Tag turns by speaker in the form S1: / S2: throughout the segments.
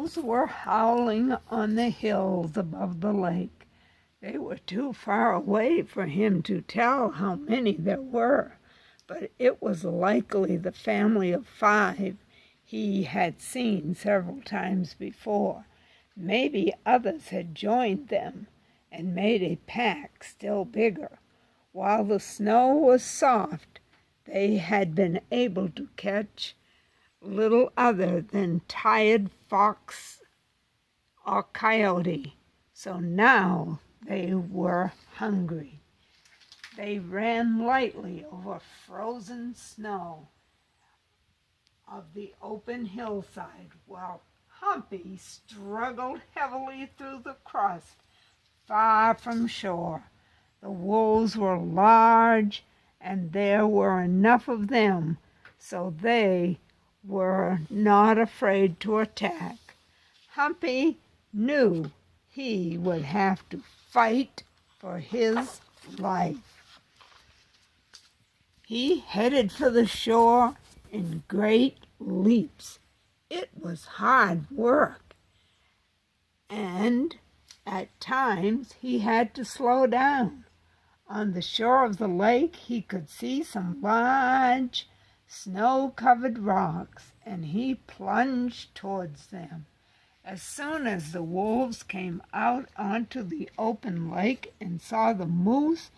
S1: wolves were howling on the hills above the lake. They were too far away for him to tell how many there were, but it was likely the family of 5 he had seen several times before. Maybe others had joined them and made a pack still bigger. While the snow was soft, they had been able to catch little other than tired fox or coyote, so now they were hungry. They ran lightly over frozen snow of the open hillside, while Humpy struggled heavily through the crust far from shore. The wolves were large, and there were enough of them, so they were not afraid to attack. Humpy knew he would have to fight for his life. He headed for the shore in great leaps. It was hard work, and at times he had to slow down. On the shore of the lake he could see some large snow-covered rocks, and he plunged towards them. As soon as the wolves came out onto the open lake and saw the moose,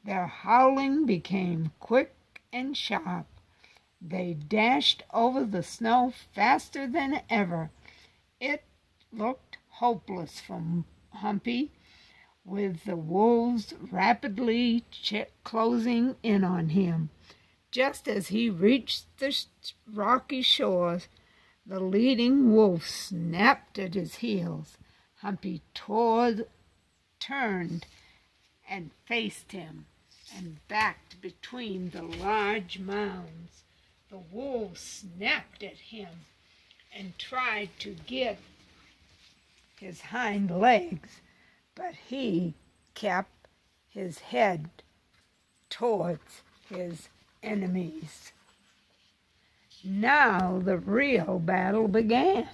S1: their howling became quick and sharp. They dashed over the snow faster than ever. It looked hopeless for Humpy, with the wolves rapidly closing in on him. Just as he reached the rocky shores, the leading wolf snapped at his heels. Humpy turned and faced him and backed between the large mounds. The wolf snapped at him and tried to get his hind legs, but he kept his head towards his enemies. Now the real battle began.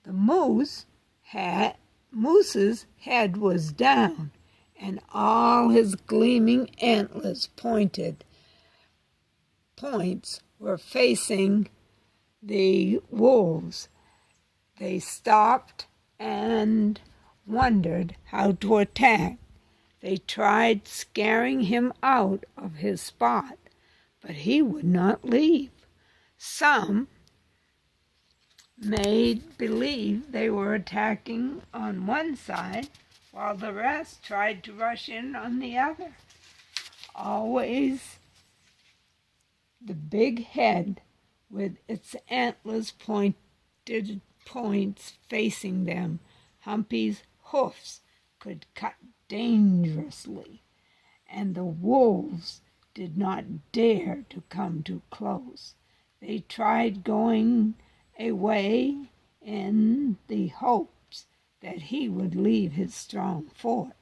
S1: The moose's head was down, and all his gleaming antlers points were facing the wolves. They stopped and wondered how to attack. They tried scaring him out of his spot, but he would not leave. Some made believe they were attacking on one side, while the rest tried to rush in on the other. Always the big head with its antlers points facing them. Humpy's hoofs could cut dangerously, and the wolves did not dare to come too close. They tried going away in the hopes that he would leave his strong fort,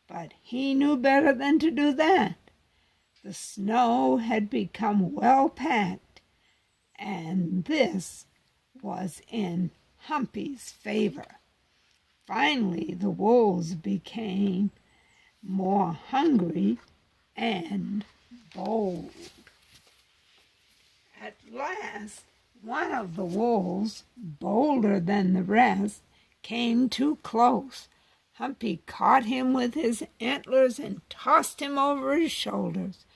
S1: but he knew better than to do that. The snow had become well packed, and this was in Humpy's favor. Finally, the wolves became more hungry and bold. At last, one of the wolves, bolder than the rest, came too close. Humpy caught him with his antlers and tossed him over his shoulders.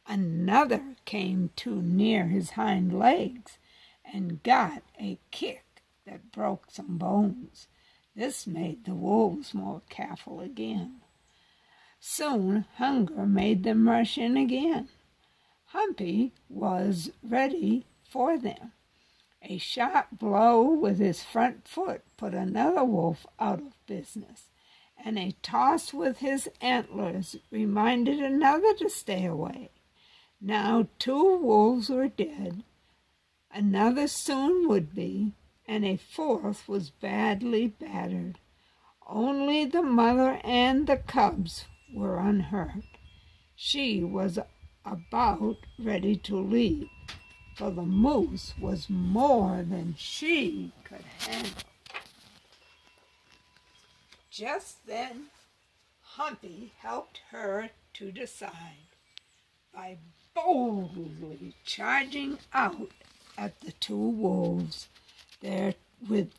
S1: Another came too near his hind legs and got a kick that broke some bones. This made the wolves more careful again. Soon hunger made them rush in again. Humpy was ready for them. A sharp blow with his front foot put another wolf out of business, and a toss with his antlers reminded another to stay away. Now 2 wolves were dead, another soon would be, and a 4th was badly battered. Only the mother and the cubs were unhurt. She was about ready to leave, for the moose was more than she could handle. Just then, Humpy helped her to decide by boldly charging out at the two wolves. There, with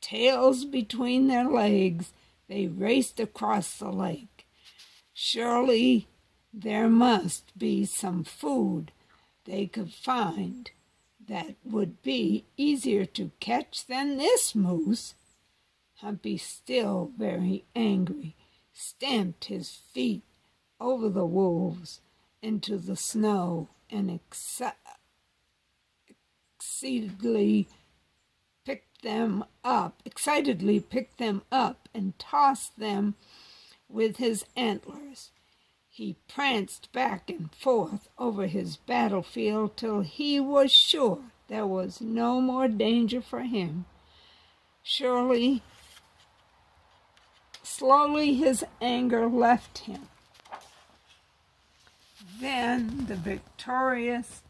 S1: tails between their legs, they raced across the lake. Surely there must be some food they could find that would be easier to catch than this moose. Humpy, still very angry, stamped his feet over the wolves into the snow and excitedly picked them up and tossed them with his antlers. He pranced back and forth over his battlefield till he was sure there was no more danger for him. Slowly his anger left him. Then the victorious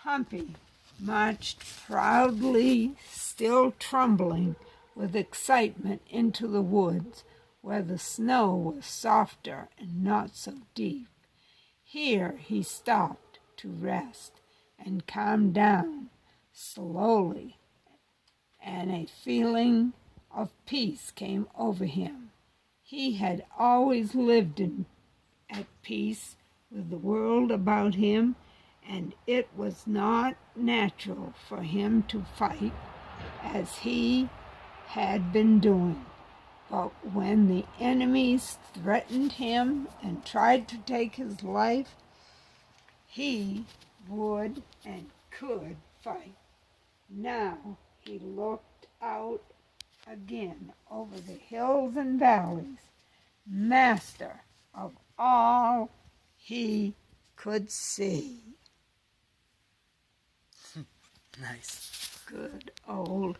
S1: Humpy marched proudly, still trembling with excitement, into the woods, where the snow was softer and not so deep. Here he stopped to rest and calm down slowly, and a feeling of peace came over him. He had always lived at peace with the world about him, and it was not natural for him to fight as he had been doing. But when the enemies threatened him and tried to take his life, he would and could fight. Now he looked out again over the hills and valleys, master of all he could see.
S2: Nice.
S1: Good old